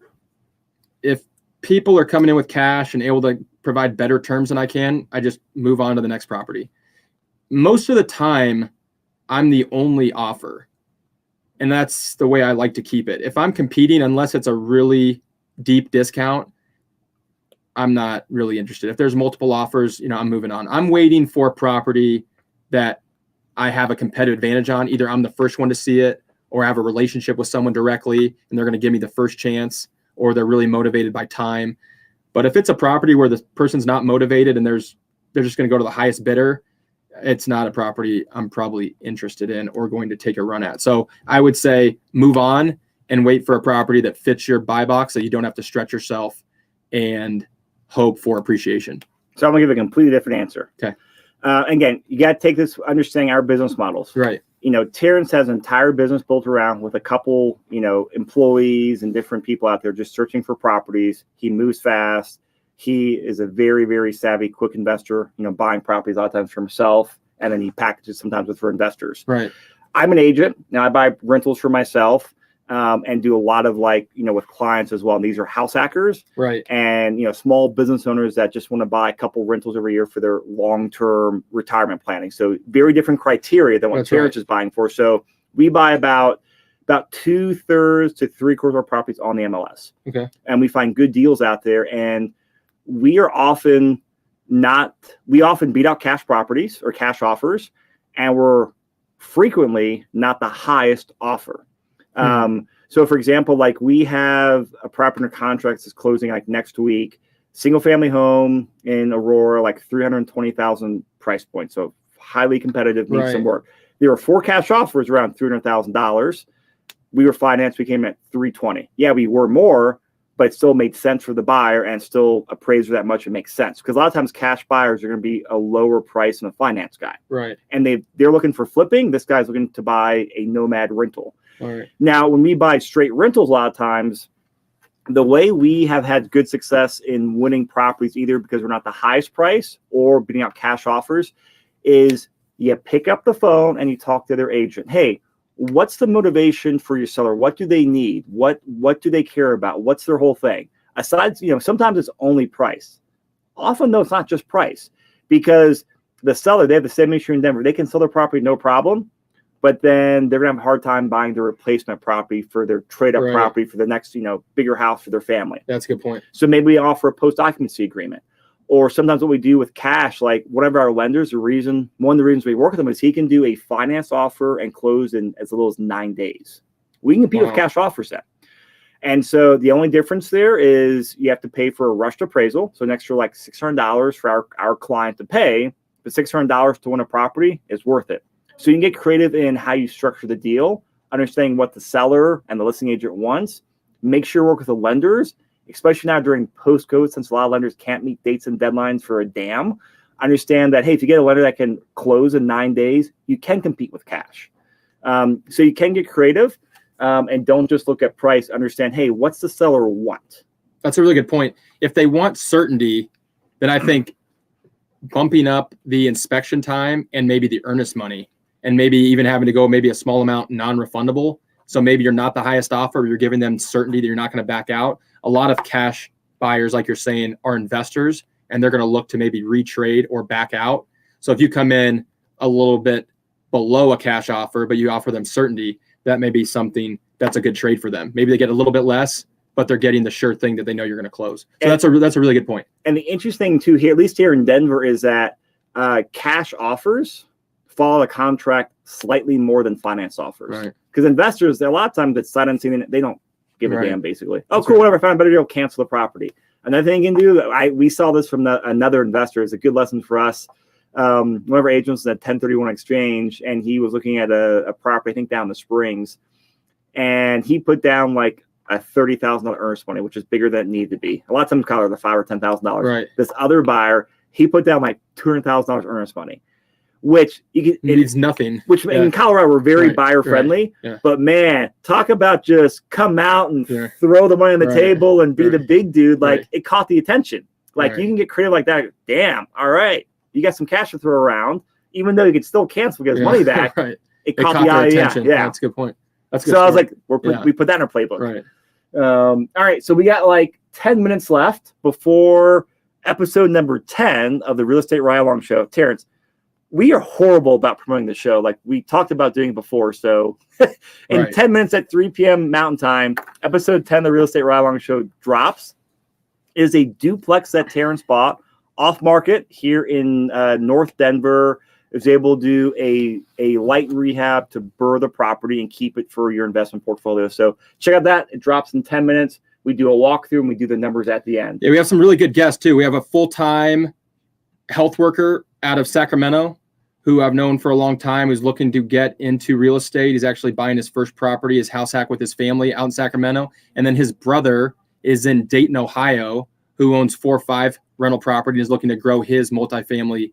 If people are coming in with cash and able to provide better terms than I can, I just move on to the next property. Most of the time, I'm the only offer. And that's the way I like to keep it. If I'm competing, unless it's a really deep discount, I'm not really interested. If there's multiple offers, I'm moving on. I'm waiting for a property that I have a competitive advantage on. Either I'm the first one to see it, or I have a relationship with someone directly and they're going to give me the first chance, or they're really motivated by time. But if it's a property where the person's not motivated and they're just going to go to the highest bidder, it's not a property I'm probably interested in or going to take a run at. So I would say move on and wait for a property that fits your buy box so you don't have to stretch yourself and hope for appreciation. So I'm going to give a completely different answer. Okay. Again, you got to take this understanding our business models. Right. Terrance has an entire business built around with a couple, employees and different people out there just searching for properties. He moves fast. He is a very, very savvy, quick investor, buying properties a lot of times for himself. And then he packages sometimes for investors. Right. I'm an agent now. I buy rentals for myself and do a lot of with clients as well. And these are house hackers, right? And small business owners that just want to buy a couple rentals every year for their long-term retirement planning. So very different criteria than what Terrance is buying for. So we buy about 2/3 to 3/4 of our properties on the MLS. Okay, and we find good deals out there, and we often beat out cash properties or cash offers, and we're frequently not the highest offer. So for example, we have a property under contract that's closing next week, single family home in Aurora, $320,000 price point. So highly competitive, needs some work. There were 4 cash offers around $300,000. We were financed, we came at $320,000. Yeah, we were more, but it still made sense for the buyer and still appraised for that much. It makes sense because a lot of times cash buyers are going to be a lower price than a finance guy. Right. And they're looking for flipping. This guy's looking to buy a nomad rental. All right. Now, when we buy straight rentals, a lot of times, the way we have had good success in winning properties, either because we're not the highest price or beating out cash offers, is you pick up the phone and you talk to their agent. Hey, what's the motivation for your seller? What do they need? What do they care about? What's their whole thing? Aside, sometimes it's only price. Often, though, it's not just price, because the seller, they have the same issue in Denver. They can sell their property no problem, but then they're gonna have a hard time buying the replacement property for their trade-up property for the next, bigger house for their family. That's a good point. So maybe we offer a post-occupancy agreement. Or sometimes what we do with cash, one of our lenders, one of the reasons we work with him is he can do a finance offer and close in as little as 9 days. We can compete with cash offers then. And so the only difference there is you have to pay for a rushed appraisal. So an extra $600 for our client to pay, but $600 to win a property is worth it. So you can get creative in how you structure the deal, understanding what the seller and the listing agent wants. Make sure you work with the lenders, especially now during post-COVID, since a lot of lenders can't meet dates and deadlines for a damn. Understand that, hey, if you get a lender that can close in 9 days, you can compete with cash. So you can get creative and don't just look at price. Understand, hey, what's the seller want? That's a really good point. If they want certainty, then I think bumping up the inspection time and maybe the earnest money, and maybe even having to go maybe a small amount non-refundable. So maybe you're not the highest offer, but you're giving them certainty that you're not going to back out. A lot of cash buyers, like you're saying, are investors, and they're going to look to maybe retrade or back out. So if you come in a little bit below a cash offer, but you offer them certainty, that may be something that's a good trade for them. Maybe they get a little bit less, but they're getting the sure thing that they know you're going to close. So that's a really good point. And the interesting too here, at least here in Denver, is that cash offers follow the contract slightly more than finance offers. Right. Because investors, a lot of times it's sight unseen, they don't give a damn, basically. Oh, That's cool, whatever, I found a better deal, cancel the property. Another thing you can do, we saw this from another investor, it's a good lesson for us. One of our agents was at 1031 exchange, and he was looking at a property, I think down the Springs, and he put down a $30,000 earnest money, which is bigger than it needed to be. A lot of times call it the $5,000 or $10,000. Right. This other buyer, he put down $200,000 earnest money, which it needs nothing. Which in Colorado we're very buyer friendly, but man, talk about just come out and throw the money on the table and be the big dude. It caught the attention. You can get creative like that. Damn, all right, you got some cash to throw around, even though you could still cancel, get his money back. It caught the eye. Attention. Yeah, that's a good point. That's good. So I was like, we put that in our playbook. Right. All right, so we got 10 minutes left before episode number 10 of the Real Estate Ride Along Show. Terrance, we are horrible about promoting the show. We talked about doing it before. So in 10 minutes at 3 p.m. Mountain Time, episode 10 of the Real Estate Ride Along Show drops. It is a duplex that Terrance bought off market here in North Denver. It was able to do a light rehab to burr the property and keep it for your investment portfolio. So check out that. It drops in 10 minutes. We do a walkthrough and we do the numbers at the end. Yeah, we have some really good guests too. We have a full-time health worker out of Sacramento who I've known for a long time, who's looking to get into real estate. He's actually buying his first property, his house hack with his family out in Sacramento. And then his brother is in Dayton, Ohio, who owns 4 or 5 rental properties, is looking to grow his multifamily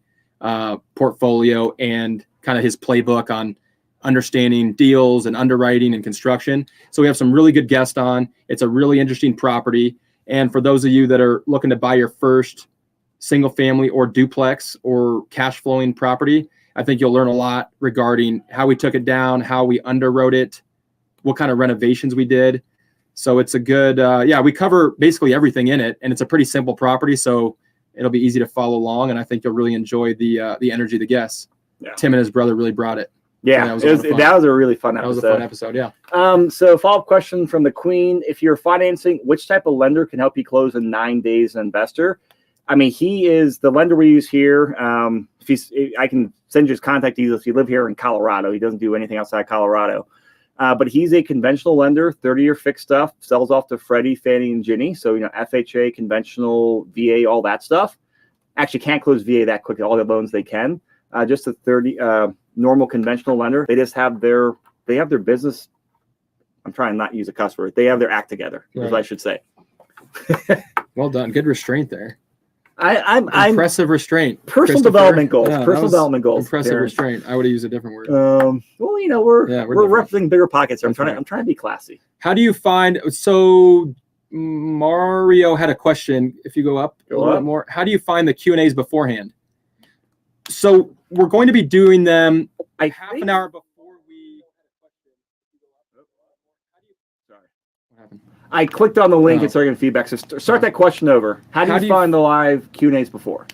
portfolio and kind of his playbook on understanding deals and underwriting and construction. So we have some really good guests on. It's a really interesting property. And for those of you that are looking to buy your first single family or duplex or cash flowing property, I think you'll learn a lot regarding how we took it down, how we underwrote it, what kind of renovations we did. So it's a good, we cover basically everything in it, and it's a pretty simple property. So it'll be easy to follow along, and I think you'll really enjoy the energy of the guests. Yeah. Tim and his brother really brought it. Yeah, So that was a really fun episode. That was a fun episode, yeah. So follow-up question from the Queen. If you're financing, which type of lender can help you close in 9 days an investor? I mean, he is the lender we use here. I can send you his contact details if you live here in Colorado. He doesn't do anything outside Colorado. But he's a conventional lender, 30-year fixed stuff, sells off to Freddie, Fannie, and Ginnie. So, FHA, conventional, VA, all that stuff. Actually can't close VA that quickly, all the loans they can. Just a 30 normal conventional lender. They just have their business. I'm trying to not use a cuss word. They have their act together, is what I should say. Well done. Good restraint there. I'm impressive restraint. Personal development goals. Personal development goals. Impressive restraint. I would have used a different word. Well, we're representing bigger pockets. I'm trying to be classy. How do you find? So Mario had a question. If you go up a little bit more, how do you find the Q&As beforehand? So we're going to be doing them half an hour before we. Sorry. What happened? I clicked on the link and started getting feedback. So start that question over. How do you find the live Q&As before?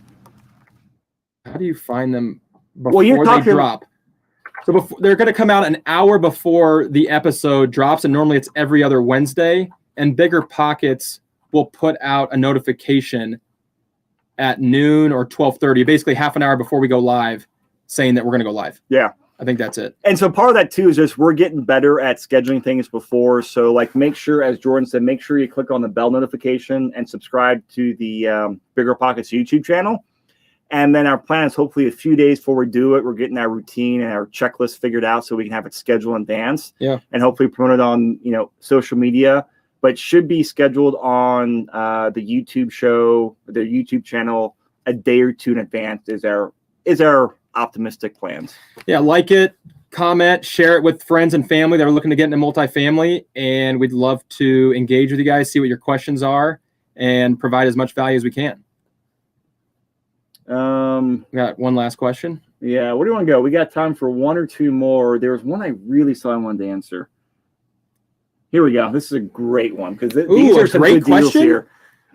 How do you find them before they drop? So they're going to come out an hour before the episode drops, and normally it's every other Wednesday. And Bigger Pockets will put out a notification at noon or 12:30, basically half an hour before we go live, saying that we're going to go live. Yeah. I think that's it. And so part of that too is just we're getting better at scheduling things before. So make sure, as Jordan said, make sure you click on the bell notification and subscribe to the Bigger Pockets YouTube channel. And then our plan is hopefully a few days before we do it, we're getting our routine and our checklist figured out so we can have it scheduled in advance. Yeah. And hopefully promote it on social media. But should be scheduled on the YouTube show, the YouTube channel, a day or two in advance is our optimistic plans. Yeah, like it, comment, share it with friends and family that are looking to get into multifamily, and we'd love to engage with you guys, see what your questions are, and provide as much value as we can. We got one last question. Yeah, where do you want to go? We got time for one or two more. There was one I really saw I wanted to answer. Here we go. This is a great one because these are some good deals here.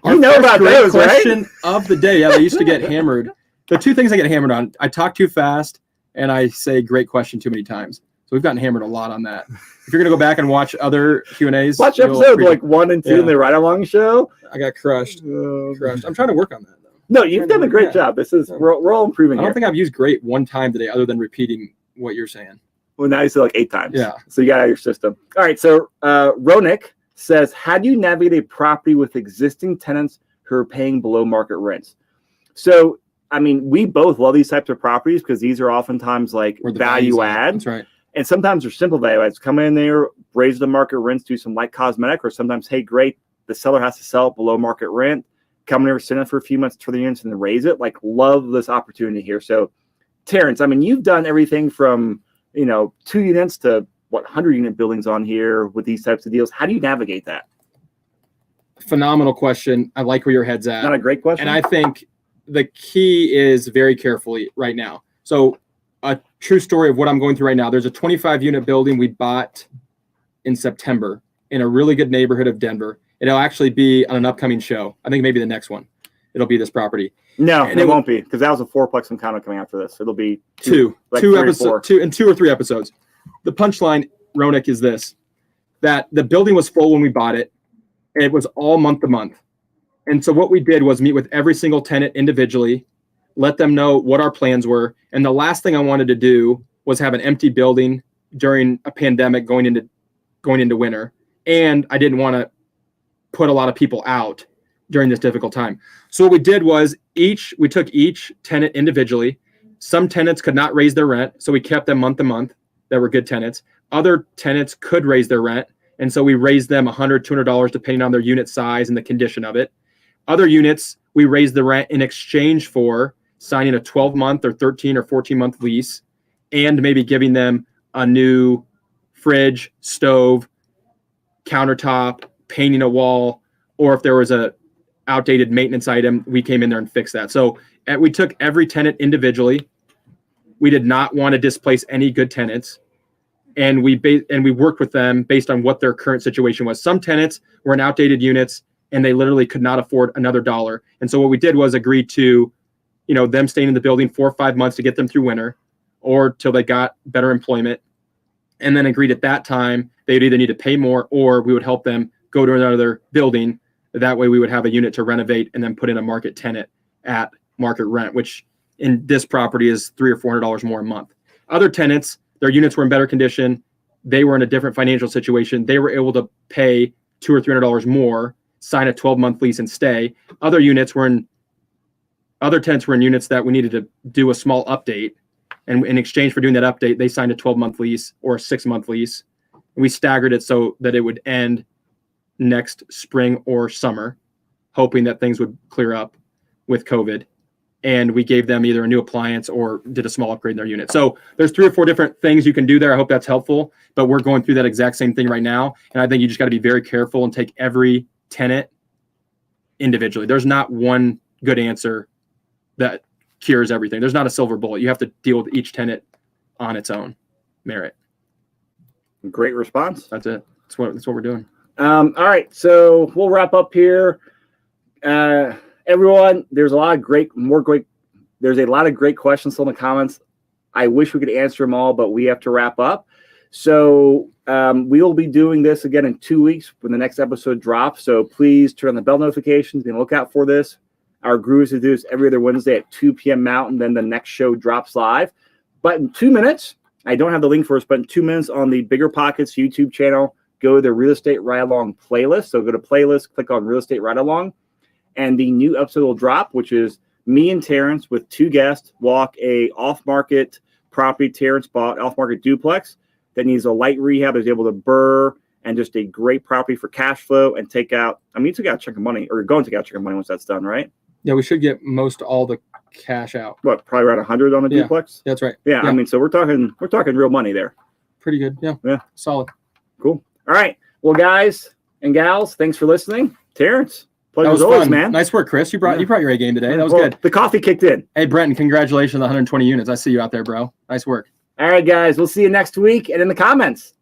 You know about those, right? Question of the day. Yeah, they used to get hammered. The two things I get hammered on: I talk too fast, and I say "great question" too many times. So we've gotten hammered a lot on that. If you're gonna go back and watch other Q&As, watch episodes like 1 and 2 in the Ride Along show. I got crushed. I'm trying to work on that though. No, you've done a great job. This is we're all improving. I don't think I've used "great" one time today, other than repeating what you're saying. Well, now you said 8 times. Yeah. So you got out of your system. All right. So Ronik says, how do you navigate a property with existing tenants who are paying below market rents? So, I mean, we both love these types of properties because these are oftentimes value add. That's right. And sometimes they're simple value adds. Come in there, raise the market rents, do some light cosmetic, or sometimes, hey, great, the seller has to sell it below market rent. Come in there, sit in for a few months for the units and then raise it. Love this opportunity here. So, Terrance, I mean, you've done everything from 2 units to 100-unit buildings on here with these types of deals. How do you navigate that? Phenomenal question. I like where your head's at. Not a great question. And I think the key is very carefully right now. So a true story of what I'm going through right now. There's a 25-unit building we bought in September in a really good neighborhood of Denver. It'll actually be on an upcoming show. I think maybe the next one. It'll be this property. No, it won't be because that was a 4-plex and condo coming after this. It'll be two episodes, 2 or 3 episodes. The punchline, Ronik, is this: that the building was full when we bought it, and it was all month to month. And so what we did was meet with every single tenant individually, let them know what our plans were. And the last thing I wanted to do was have an empty building during a pandemic going into winter. And I didn't want to put a lot of people out during this difficult time. So what we did was we took each tenant individually. Some tenants could not raise their rent, so we kept them month to month that were good tenants. Other tenants could raise their rent, and so we raised them $100, $200 depending on their unit size and the condition of it. Other units, we raised the rent in exchange for signing a 12-month or 13 or 14-month lease and maybe giving them a new fridge, stove, countertop, painting a wall, or if there was a outdated maintenance item, we came in there and fixed that. So we took every tenant individually, We did not want to displace any good tenants. And we worked with them based on what their current situation was. Some tenants were in outdated units and they literally could not afford another dollar. And so what we did was agree to, them staying in the building 4 or 5 months to get them through winter or till they got better employment. And then agreed at that time, they'd either need to pay more or we would help them go to another building. That way we would have a unit to renovate and then put in a market tenant at market rent, which in this property is $300 or $400 more a month. Other tenants, their units were in better condition. They were in a different financial situation. They were able to pay $200 or $300 more, sign a 12-month lease and stay. Other tenants were in units that we needed to do a small update. And in exchange for doing that update, they signed a 12-month lease or a 6-month lease. And we staggered it so that it would end next spring or summer, hoping that things would clear up with COVID. And we gave them either a new appliance or did a small upgrade in their unit. So there's 3 or 4 different things you can do there. I hope that's helpful, but we're going through that exact same thing right now. And I think you just got to be very careful and take every tenant individually. There's not one good answer that cures everything. There's not a silver bullet. You have to deal with each tenant on its own merit. Great response. That's it. That's what we're doing. All right. So we'll wrap up here. Everyone, there's a lot of great questions still in the comments. I wish we could answer them all, but we have to wrap up. So we will be doing this again in 2 weeks when the next episode drops. So please turn on the bell notifications and look out for this. Our guru is to do this every other Wednesday at 2 p.m. Mountain. Then the next show drops live. But in 2 minutes, I don't have the link for us, but in 2 minutes on the Bigger Pockets YouTube channel, go to the Real Estate Ride Along playlist. So go to playlist, click on Real Estate Ride Along. And the new episode will drop, which is me and Terrance with 2 guests walk a off-market property Terrance bought, off-market duplex that needs a light rehab, is able to burr, and just a great property for cash flow and take out. I mean, you took out a chunk of money, or you're going to take out a chunk of money once that's done, right? Yeah, we should get most all the cash out. What, probably around 100 on a duplex? That's right. Yeah, I mean, so we're talking real money there. Pretty good. Yeah. Solid. Cool. All right. Well, guys and gals, thanks for listening. Terrance. Pleasure as always, man. Nice work, Chris. You brought your A game today. That was good. The coffee kicked in. Hey, Brenton, congratulations on the 120 units. I see you out there, bro. Nice work. All right, guys. We'll see you next week and in the comments.